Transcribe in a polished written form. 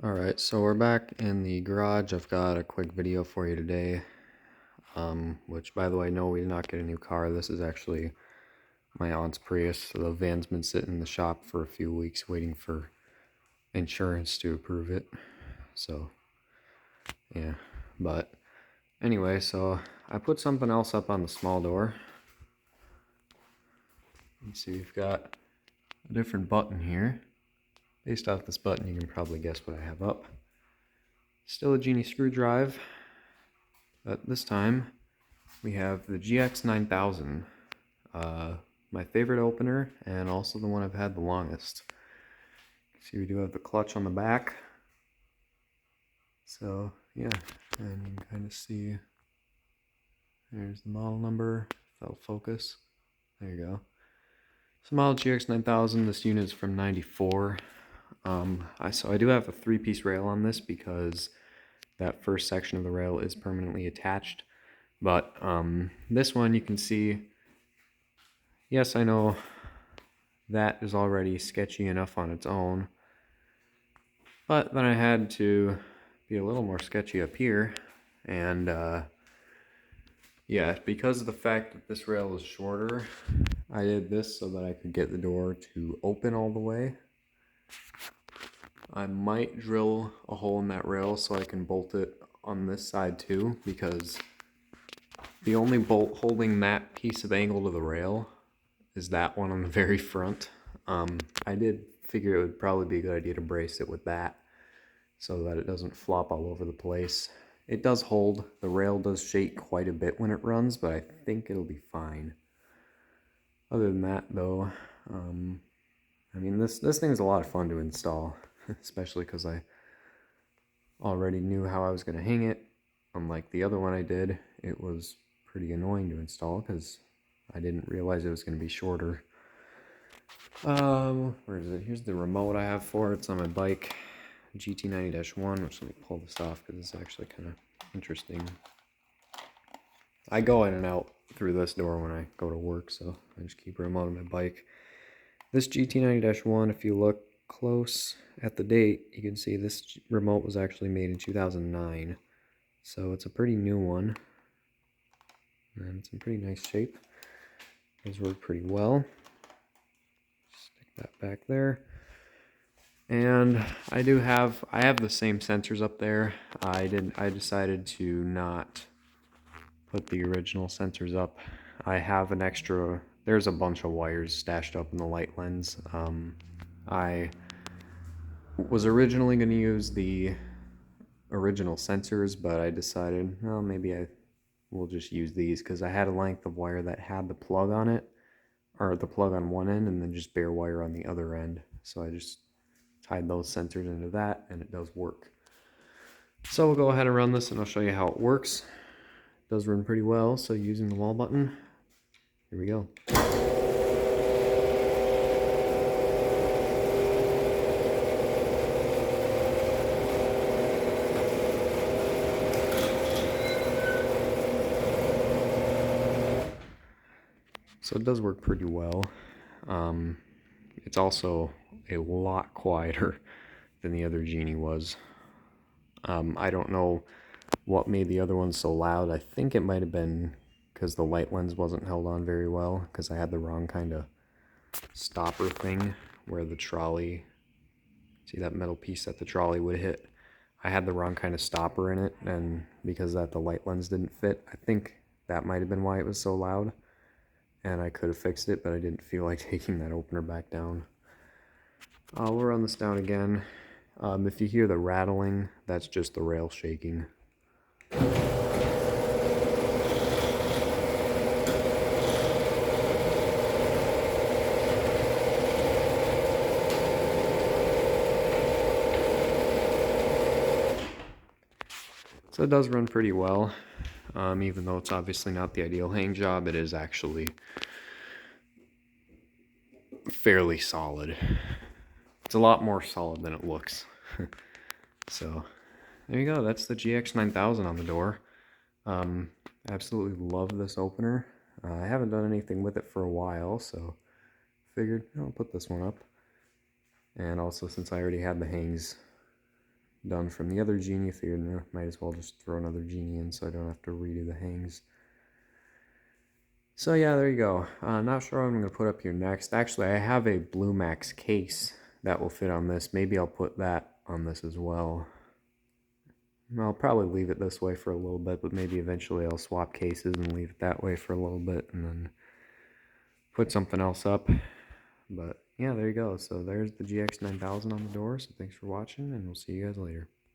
Alright, so we're back in the garage. I've got a quick video for you today. Which, by the way, no, we did not get a new car. This is actually my aunt's Prius. So the van's been sitting in the shop for a few weeks waiting for insurance to approve it. So, yeah. But, anyway, so I put something else up on the small door. Let's see, we've got a different button here. Based off this button, you can probably guess what I have up. Still a Genie screw drive, but this time we have the GX9000, my favorite opener and also the one I've had the longest. See, we do have the clutch on the back, so yeah, and you can kind of see, there's the model number, if that'll focus, there you go. So model GX9000, this unit is from 94. So I do have a 3-piece rail on this because that first section of the rail is permanently attached. But this one you can see, yes, I know that is already sketchy enough on its own. But then I had to be a little more sketchy up here. And yeah, because of the fact that this rail is shorter, I did this so that I could get the door to open all the way. I might drill a hole in that rail so I can bolt it on this side too, because the only bolt holding that piece of angle to the rail is that one on the very front. I did figure it would probably be a good idea to brace it with that so that it doesn't flop all over the place. It does hold. The rail does shake quite a bit when it runs, but I think it'll be fine. Other than that, though, I mean, this thing is a lot of fun to install, especially because I already knew how I was going to hang it. Unlike the other one I did, it was pretty annoying to install because I didn't realize it was going to be shorter. Where is it? Here's the remote I have for it. It's on my bike, GT90-1, which, let me pull this off because it's actually kind of interesting. I go in and out through this door when I go to work, so I just keep a remote on my bike. This GT90-1, if you look close at the date, you can see this remote was actually made in 2009. So it's a pretty new one. And it's in pretty nice shape. It's worked pretty well. Stick that back there. And I have the same sensors up there. I decided to not put the original sensors up. I have an extra, there's a bunch of wires stashed up in the light lens. I was originally going to use the original sensors, but I decided, well, maybe I will just use these because I had a length of wire that had the plug on it, or the plug on one end and then just bare wire on the other end. So I just tied those sensors into that and it does work. So we'll go ahead and run this and I'll show you how it works. It does run pretty well, so using the wall button, here we go. So it does work pretty well. It's also a lot quieter than the other Genie was. I don't know what made the other one so loud. I think it might have been because the light lens wasn't held on very well, because I had the wrong kind of stopper thing where the trolley, see that metal piece that the trolley would hit? I had the wrong kind of stopper in it, and because that the light lens didn't fit, I think that might have been why it was so loud. And I could have fixed it, but I didn't feel like taking that opener back down. We'll run this down again. If you hear the rattling, that's just the rail shaking. So it does run pretty well, even though it's obviously not the ideal hang job, it is actually fairly solid. It's a lot more solid than it looks. So there you go, that's the GX9000 on the door. Absolutely love this opener. I haven't done anything with it for a while, so figured I'll put this one up. And also, since I already had the hangs done from the other Genie. I figured might as well just throw another Genie in so I don't have to redo the hangs. So yeah, there you go. Not sure what I'm going to put up here next. Actually, I have a Blue Max case that will fit on this. Maybe I'll put that on this as well. I'll probably leave it this way for a little bit, but maybe eventually I'll swap cases and leave it that way for a little bit and then put something else up. But yeah, there you go. So there's the GX9000 on the door. So thanks for watching, and we'll see you guys later.